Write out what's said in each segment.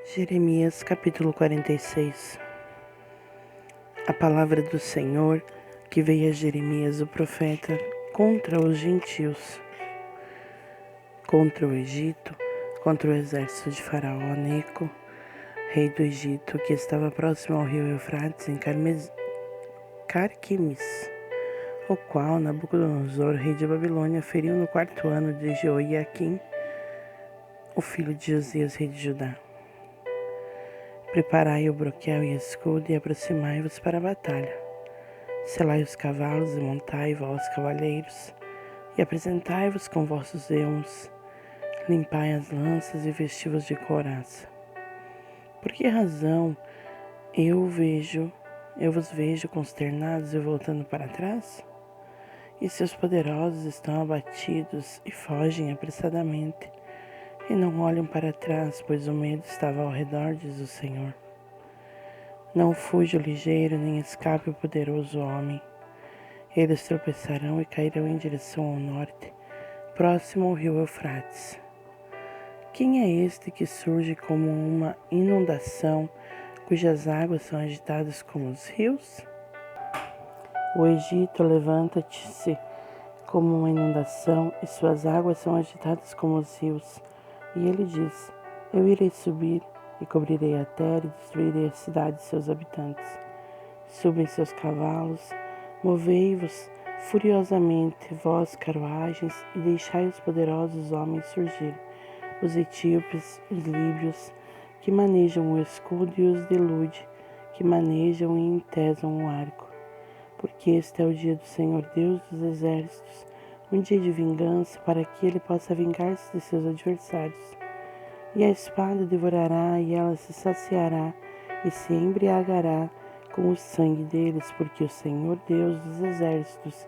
Jeremias capítulo 46. A palavra do Senhor que veio a Jeremias o profeta contra os gentios, contra o Egito, contra o exército de Faraó Neco, rei do Egito, que estava próximo ao rio Eufrates em Carquemis, o qual Nabucodonosor, rei de Babilônia, feriu no 4º ano de Jeoiaquim, o filho de Josias, rei de Judá. Preparai o broquel e escudo e aproximai-vos para a batalha. Selai os cavalos e montai vós, cavalheiros, e apresentai-vos com vossos elmos. Limpai as lanças e vesti-vos de couraça. Por que razão eu vos vejo consternados e voltando para trás? E seus poderosos estão abatidos e fogem apressadamente. E não olham para trás, pois o medo estava ao redor, diz o Senhor. Não fuja o ligeiro, nem escape o poderoso homem. Eles tropeçarão e cairão em direção ao norte, próximo ao rio Eufrates. Quem é este que surge como uma inundação, cujas águas são agitadas como os rios? O Egito levanta-se como uma inundação, e suas águas são agitadas como os rios. E ele diz: Eu irei subir e cobrirei a terra e destruirei a cidade e seus habitantes. Subem seus cavalos, movei-vos furiosamente, vós carruagens, e deixai os poderosos homens surgir, os etíopes, os líbios, que manejam o escudo, e os de Lude, que manejam e entesam o arco. Porque este é o dia do Senhor Deus dos exércitos, um dia de vingança, para que ele possa vingar-se de seus adversários. E a espada devorará, e ela se saciará, e se embriagará com o sangue deles, porque o Senhor Deus dos exércitos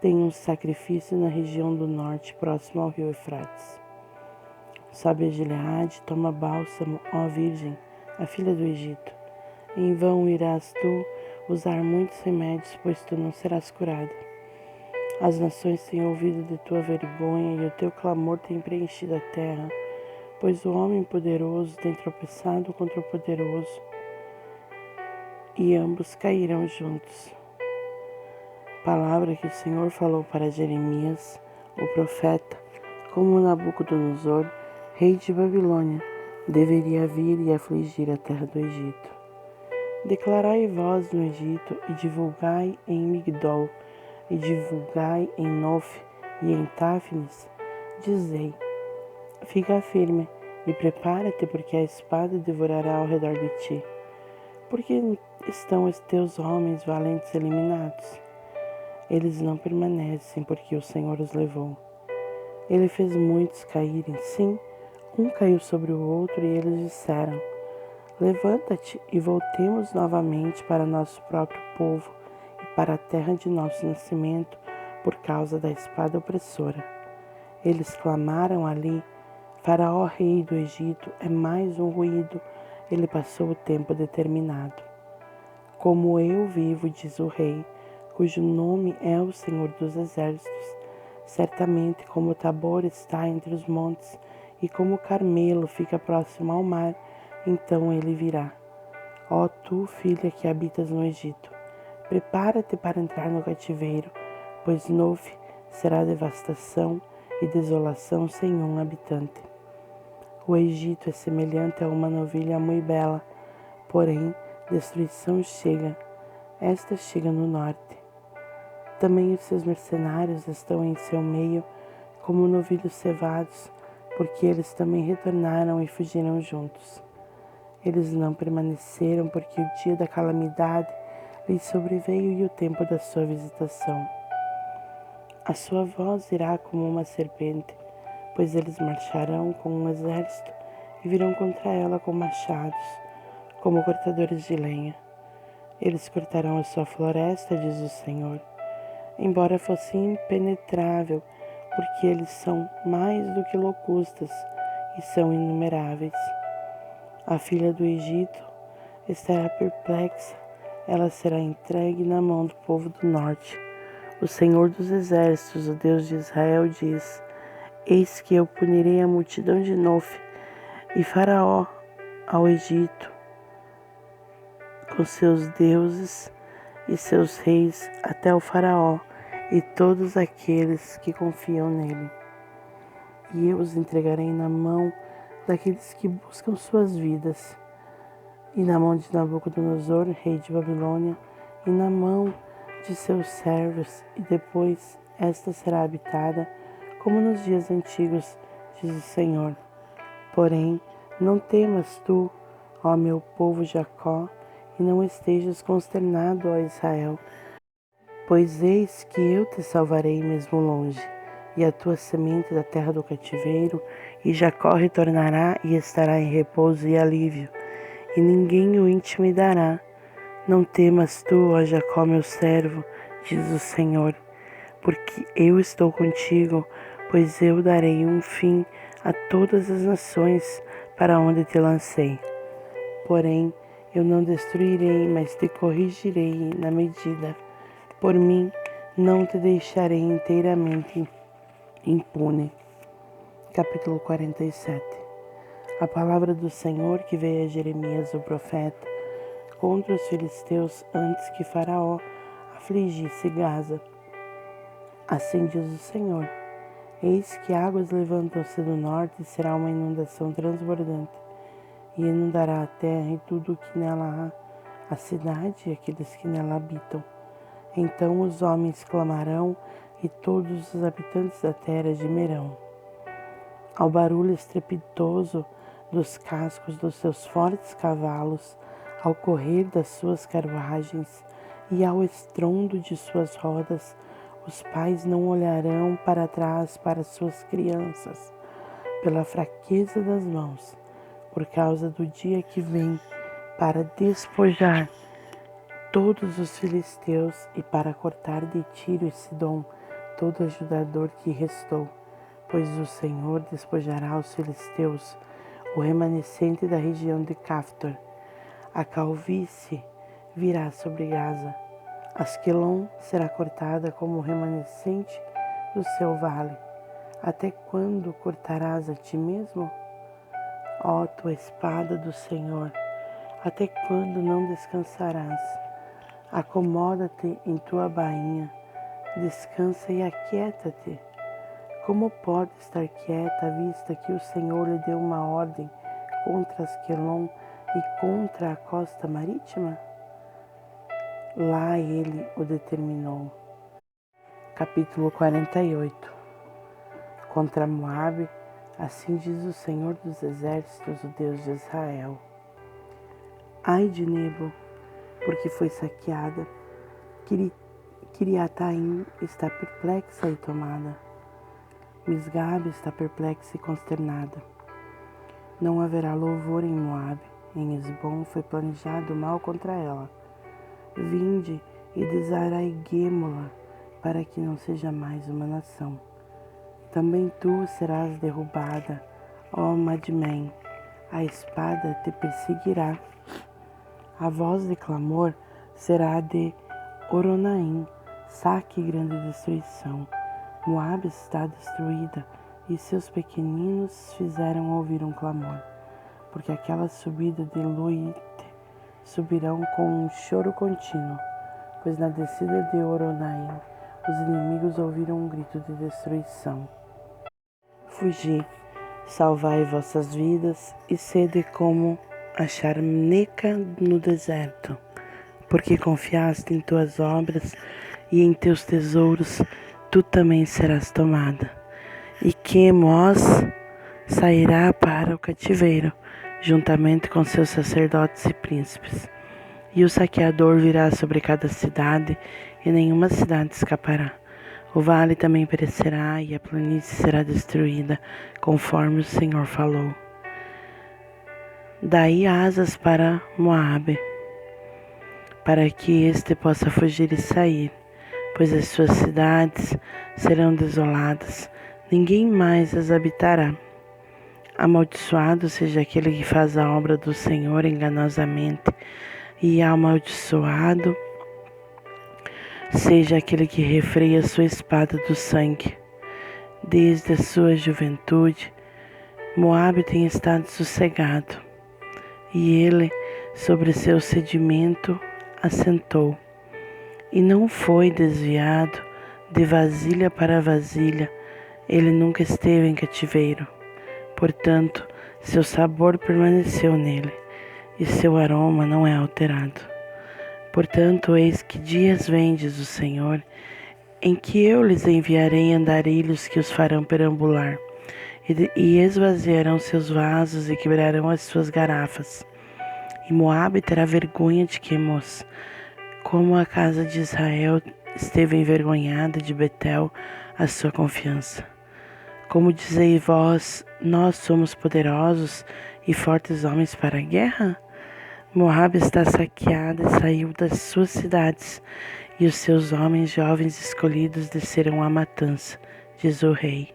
tem um sacrifício na região do norte, próximo ao rio Eufrates. Sobe a Gileade, toma bálsamo, ó Virgem, a filha do Egito. Em vão irás tu usar muitos remédios, pois tu não serás curada. As nações têm ouvido de tua vergonha, e o teu clamor tem preenchido a terra, pois o homem poderoso tem tropeçado contra o poderoso, e ambos cairão juntos. Palavra que o Senhor falou para Jeremias, o profeta, como Nabucodonosor, rei de Babilônia, deveria vir e afligir a terra do Egito. Declarai vós no Egito, e divulgai em Migdol, e divulgai em Nof e em Táfnis, dizei: Fica firme e prepara-te, porque a espada devorará ao redor de ti. Porque estão os teus homens valentes eliminados? Eles não permanecem, porque o Senhor os levou. Ele fez muitos caírem, sim, um caiu sobre o outro, e eles disseram: Levanta-te e voltemos novamente para nosso próprio povo e para a terra de nosso nascimento, por causa da espada opressora. Eles clamaram ali: Faraó, rei do Egito, é mais um ruído, ele passou o tempo determinado. Como eu vivo, diz o rei, cujo nome é o Senhor dos exércitos, certamente como Tabor está entre os montes, e como Carmelo fica próximo ao mar, então ele virá. Ó tu, filha que habitas no Egito, prepara-te para entrar no cativeiro, pois Nof será devastação e desolação sem um habitante. O Egito é semelhante a uma novilha muito bela, porém destruição chega, esta chega no norte. Também os seus mercenários estão em seu meio, como novilhos cevados, porque eles também retornaram e fugiram juntos. Eles não permaneceram, porque o dia da calamidade lhes sobreveio e o tempo da sua visitação. A sua voz irá como uma serpente, pois eles marcharão com um exército e virão contra ela com machados, como cortadores de lenha. Eles cortarão a sua floresta, diz o Senhor, embora fosse impenetrável, porque eles são mais do que locustas e são inumeráveis. A filha do Egito estará perplexa, ela será entregue na mão do povo do norte. O Senhor dos exércitos, o Deus de Israel, diz: Eis que eu punirei a multidão de Nof e Faraó, ao Egito, com seus deuses e seus reis, até o faraó e todos aqueles que confiam nele. E eu os entregarei na mão daqueles que buscam suas vidas, e na mão de Nabucodonosor, rei de Babilônia, e na mão de seus servos, e depois esta será habitada como nos dias antigos, diz o Senhor. Porém, não temas tu, ó meu povo Jacó, e não estejas consternado, ó Israel, pois eis que eu te salvarei mesmo longe, e a tua semente da terra do cativeiro, e Jacó retornará e estará em repouso e alívio, e ninguém o intimidará. Não temas tu, ó Jacó, meu servo, diz o Senhor, porque eu estou contigo, pois eu darei um fim a todas as nações para onde te lancei. Porém, eu não destruirei, mas te corrigirei na medida. Por mim, não te deixarei inteiramente impune. Capítulo 47. A palavra do Senhor que veio a Jeremias, o profeta, contra os filisteus antes que Faraó afligisse Gaza. Assim diz o Senhor: eis que águas levantam-se do norte e será uma inundação transbordante, e inundará a terra e tudo o que nela há, a cidade e aqueles que nela habitam. Então os homens clamarão e todos os habitantes da terra gemerão. Ao barulho estrepitoso dos cascos dos seus fortes cavalos, ao correr das suas carruagens e ao estrondo de suas rodas, os pais não olharão para trás para suas crianças, pela fraqueza das mãos, por causa do dia que vem para despojar todos os filisteus e para cortar de Tiro e Sidom todo ajudador que restou, pois o Senhor despojará os filisteus, o remanescente da região de Caftor. A calvície virá sobre Gaza, Asquelon será cortada como o remanescente do seu vale. Até quando cortarás a ti mesmo? Ó tua espada do Senhor, até quando não descansarás? Acomoda-te em tua bainha, descansa e aquieta-te. Como pode estar quieta à vista que o Senhor lhe deu uma ordem contra Asquelon e contra a costa marítima? Lá ele o determinou. Capítulo 48. Contra Moabe, assim diz o Senhor dos Exércitos, o Deus de Israel: ai de Nebo, porque foi saqueada. Kiriataim está perplexa e tomada. Misgabe está perplexa e consternada. Não haverá louvor em Moabe. Em Esbom foi planejado mal contra ela. Vinde e desarraiguemo-la, para que não seja mais uma nação. Também tu serás derrubada, ó Madmen, a espada te perseguirá. A voz de clamor será de Oronaim, saque e grande destruição. Moabe está destruída, e seus pequeninos fizeram ouvir um clamor, porque aquela subida de Luite subirão com um choro contínuo, pois na descida de Oronaim os inimigos ouviram um grito de destruição. Fugi, salvai vossas vidas, e sede como a charneca no deserto, porque confiaste em tuas obras e em teus tesouros, tu também serás tomada. E Quemos sairá para o cativeiro, juntamente com seus sacerdotes e príncipes. E o saqueador virá sobre cada cidade, e nenhuma cidade escapará. O vale também perecerá, e a planície será destruída, conforme o Senhor falou. Daí asas para Moabe, para que este possa fugir e sair, pois as suas cidades serão desoladas, ninguém mais as habitará. Amaldiçoado seja aquele que faz a obra do Senhor enganosamente, e amaldiçoado seja aquele que refreia sua espada do sangue. Desde a sua juventude, Moabe tem estado sossegado, e ele sobre seu sedimento assentou, e não foi desviado de vasilha para vasilha, ele nunca esteve em cativeiro. Portanto, seu sabor permaneceu nele, e seu aroma não é alterado. Portanto, eis que dias vem, diz o Senhor, em que eu lhes enviarei andarilhos que os farão perambular, e esvaziarão seus vasos e quebrarão as suas garrafas. E Moabe terá vergonha de Quemos, como a casa de Israel esteve envergonhada de Betel, a sua confiança. Como dizeis vós, nós somos poderosos e fortes homens para a guerra? Moabe está saqueada e saiu das suas cidades, e os seus homens jovens escolhidos descerão à matança, diz o rei,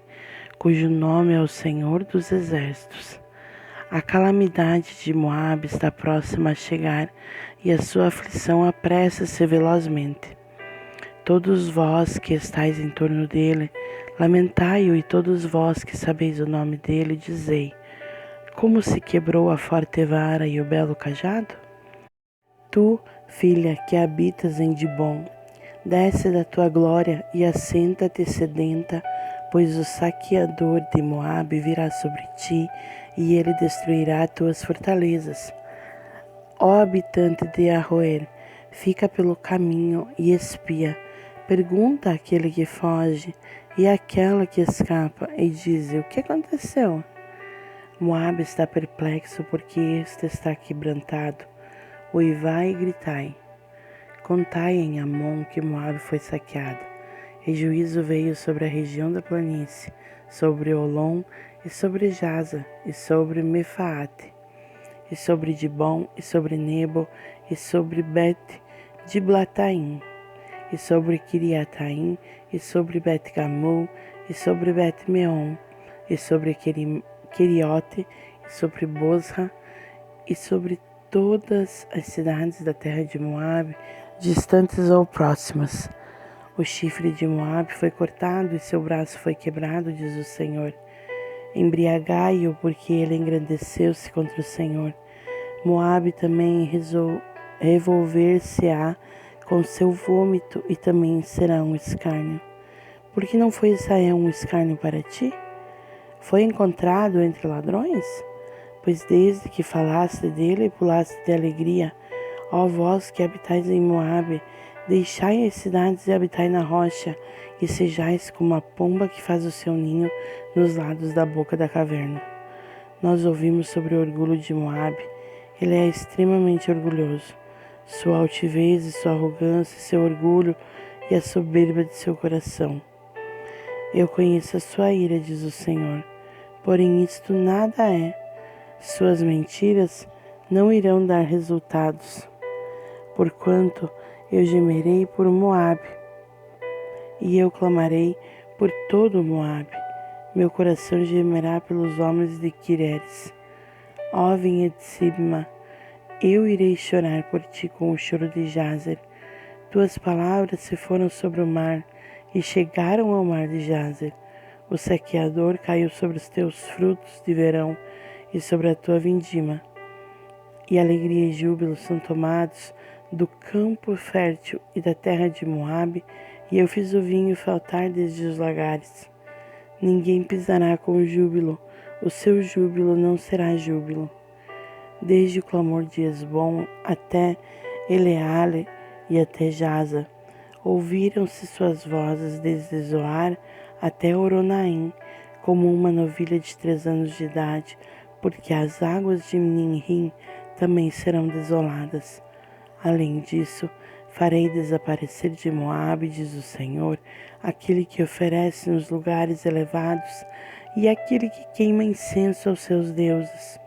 cujo nome é o Senhor dos Exércitos. A calamidade de Moabe está próxima a chegar, e a sua aflição apressa-se velozmente. Todos vós que estáis em torno dele, lamentai-o, e todos vós que sabeis o nome dele, dizei: como se quebrou a forte vara e o belo cajado? Tu, filha, que habitas em Dibom, desce da tua glória e assenta-te sedenta, pois o saqueador de Moabe virá sobre ti, e ele destruirá tuas fortalezas. Ó habitante de Aroer, fica pelo caminho e espia. Pergunta àquele que foge e àquela que escapa, e diz: o que aconteceu? Moabe está perplexo, porque este está quebrantado. Uivai e gritai. Contai em Amon que Moabe foi saqueada. E juízo veio sobre a região da planície, sobre Olom, e sobre Jaza, e sobre Mefaate, e sobre Dibom, e sobre Nebo, e sobre Bet-Diblataim, e sobre Kiriataim, e sobre Bet-Gamul, e sobre Bet-Meon, e sobre Queriote, e sobre Bosra, e sobre todas as cidades da terra de Moabe, distantes ou próximas. O chifre de Moabe foi cortado e seu braço foi quebrado, diz o Senhor. Embriagai-o, porque ele engrandeceu-se contra o Senhor. Moabe também revolver-se-á com seu vômito, e também será um escárnio. Porque não foi Israel um escárnio para ti? Foi encontrado entre ladrões? Pois desde que falaste dele, pulaste de alegria. Ó vós que habitais em Moabe, deixai as cidades e habitai na rocha, e sejais como a pomba que faz o seu ninho nos lados da boca da caverna. Nós ouvimos sobre o orgulho de Moabe. Ele é extremamente orgulhoso. Sua altivez e sua arrogância, seu orgulho e a soberba de seu coração. Eu conheço a sua ira, diz o Senhor, porém isto nada é. Suas mentiras não irão dar resultados. Porquanto eu gemerei por Moabe, e eu clamarei por todo Moabe. Meu coração gemerá pelos homens de Quireres. Ó vinha de Sibma, eu irei chorar por ti com o choro de Jazer. Tuas palavras se foram sobre o mar, e chegaram ao mar de Jazer. O saqueador caiu sobre os teus frutos de verão, e sobre a tua vindima. E alegria e júbilo são tomados do campo fértil e da terra de Moabe, e eu fiz o vinho faltar desde os lagares. Ninguém pisará com júbilo, o seu júbilo não será júbilo. Desde o clamor de Esbom até Eleale e até Jaza, ouviram-se suas vozes desde Zoar até Oronaim, como uma novilha de 3 anos de idade, porque as águas de Ninrim também serão desoladas. Além disso, farei desaparecer de Moabe, diz o Senhor, aquele que oferece nos lugares elevados e aquele que queima incenso aos seus deuses.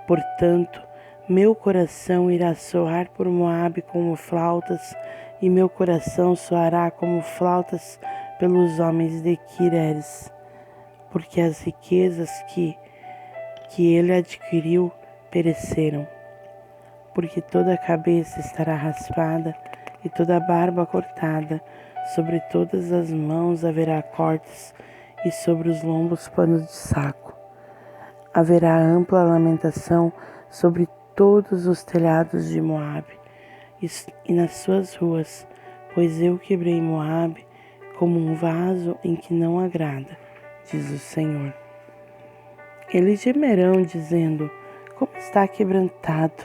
Portanto, meu coração irá soar por Moabe como flautas, e meu coração soará como flautas pelos homens de Quireres, porque as riquezas que ele adquiriu pereceram. Porque toda a cabeça estará raspada e toda a barba cortada, sobre todas as mãos haverá cortes, e sobre os lombos panos de saco. Haverá ampla lamentação sobre todos os telhados de Moabe e nas suas ruas, pois eu quebrei Moabe como um vaso em que não agrada, diz o Senhor. Eles gemerão, dizendo: como está quebrantado,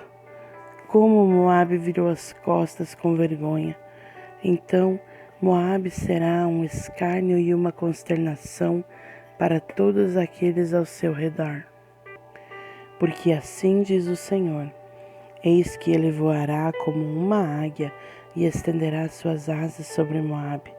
como Moabe virou as costas com vergonha. Então Moabe será um escárnio e uma consternação para todos aqueles ao seu redor. Porque assim diz o Senhor: eis que ele voará como uma águia e estenderá suas asas sobre Moabe.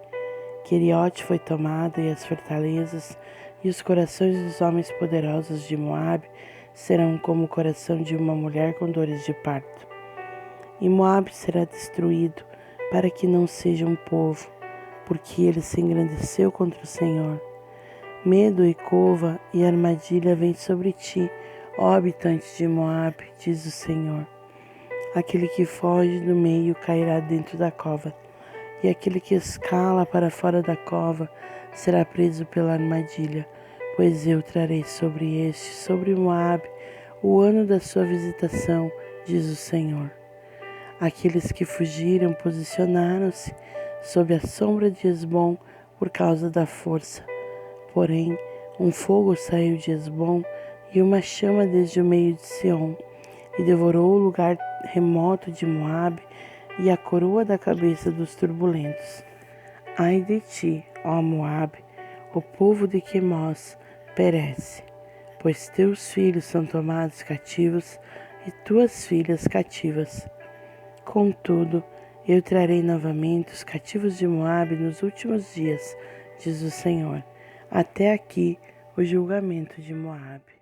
Queriote foi tomada e as fortalezas, e os corações dos homens poderosos de Moabe serão como o coração de uma mulher com dores de parto. E Moabe será destruído, para que não seja um povo, porque ele se engrandeceu contra o Senhor. Medo e cova e armadilha vêm sobre ti, ó habitante de Moabe, diz o Senhor. Aquele que foge do meio cairá dentro da cova, e aquele que escala para fora da cova será preso pela armadilha, pois eu trarei sobre Moabe, o ano da sua visitação, diz o Senhor. Aqueles que fugiram posicionaram-se sob a sombra de Hesbom por causa da força. Porém, um fogo saiu de Hesbom e uma chama desde o meio de Sião, e devorou o lugar remoto de Moabe e a coroa da cabeça dos turbulentos. Ai de ti, ó Moabe, o povo de Quemós perece, pois teus filhos são tomados cativos e tuas filhas cativas. Contudo, eu trarei novamente os cativos de Moabe nos últimos dias, diz o Senhor. Até aqui o julgamento de Moabe.